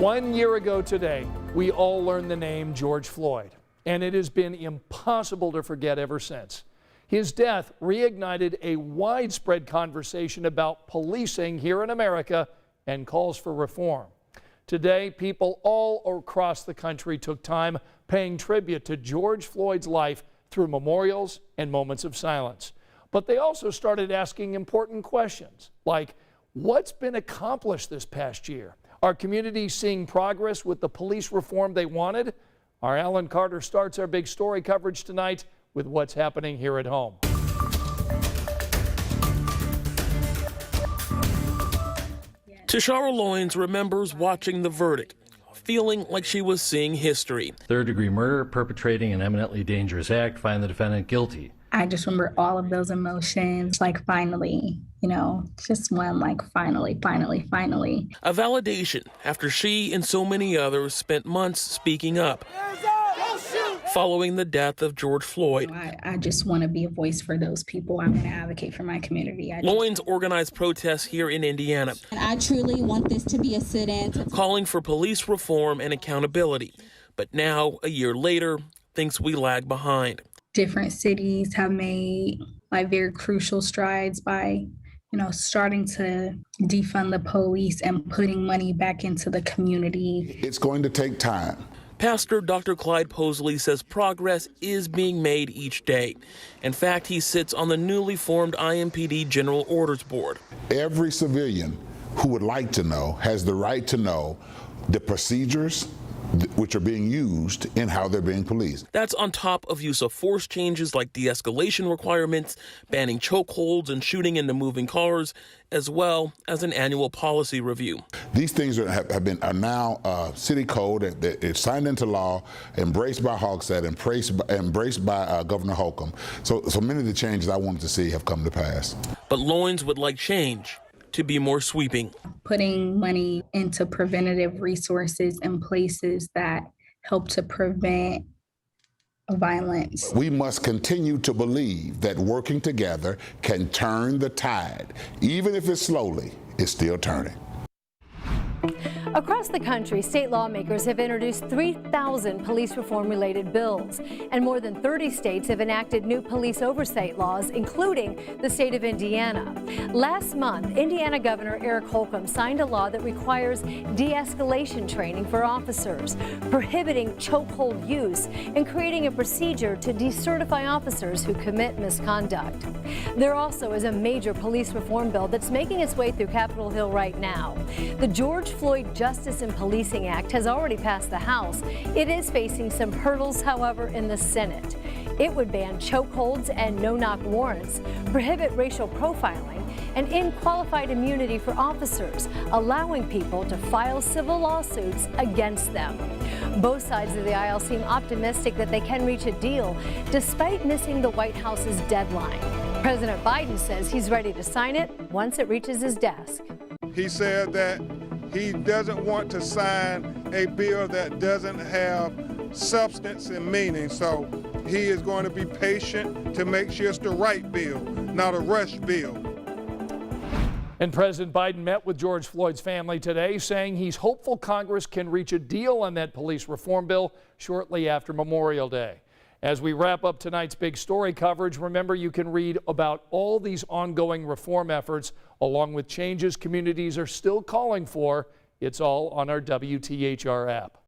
1 year ago today, we all learned the name George Floyd, and it has been impossible to forget ever since. His death reignited a widespread conversation about policing here in America and calls for reform. Today, people all across the country took time paying tribute to George Floyd's life through memorials and moments of silence. But they also started asking important questions like, what's been accomplished this past year? Are communities seeing progress with the police reform they wanted? Our Alan Carter starts our big story coverage tonight with what's happening here at home. Tashara Loynes remembers watching the verdict, feeling like she was seeing history. Third-degree murder, perpetrating an eminently dangerous act, find the defendant guilty. I just remember all of those emotions, like finally, just one, like finally. A validation after she and so many others spent months speaking up following the death of George Floyd. I just want to be a voice for those people. I'm going to advocate for my community. Loynes organized protests here in Indiana. And I truly want this to be a sit-in. Calling for police reform and accountability. But now, a year later, thinks we lag behind. Different cities have made very crucial strides by, starting to defund the police and putting money back into the community. It's going to take time. Pastor Dr. Clyde Posley says progress is being made each day. In fact, he sits on the newly formed IMPD General Orders Board. Every civilian who would like to know has the right to know the procedures which are being used and how they're being policed. That's on top of use of force changes like de-escalation requirements, banning chokeholds and shooting into moving cars, as well as an annual policy review. These things are now city code. It's signed into law, embraced by Hogshead, embraced by Governor Holcomb. So many of the changes I wanted to see have come to pass. But Loynes would like change to be more sweeping. Putting money into preventative resources in places that help to prevent violence. We must continue to believe that working together can turn the tide. Even if it's slowly, it's still turning. Across the country, state lawmakers have introduced 3,000 police reform-related bills, and more than 30 states have enacted new police oversight laws, including the state of Indiana. Last month, Indiana Governor Eric Holcomb signed a law that requires de-escalation training for officers, prohibiting chokehold use, and creating a procedure to decertify officers who commit misconduct. There also is a major police reform bill that's making its way through Capitol Hill right now. The George Floyd Justice in Policing Act has already passed the House. It is facing some hurdles, however, in the Senate. It would ban chokeholds and no-knock warrants, prohibit racial profiling, and end qualified immunity for officers, allowing people to file civil lawsuits against them. Both sides of the aisle seem optimistic that they can reach a deal, despite missing the White House's deadline. President Biden says he's ready to sign it once it reaches his desk. He said that he doesn't want to sign a bill that doesn't have substance and meaning. So he is going to be patient to make sure it's the right bill, not a rush bill. And President Biden met with George Floyd's family today, saying he's hopeful Congress can reach a deal on that police reform bill shortly after Memorial Day. As we wrap up tonight's big story coverage, remember you can read about all these ongoing reform efforts along with changes communities are still calling for. It's all on our WTHR app.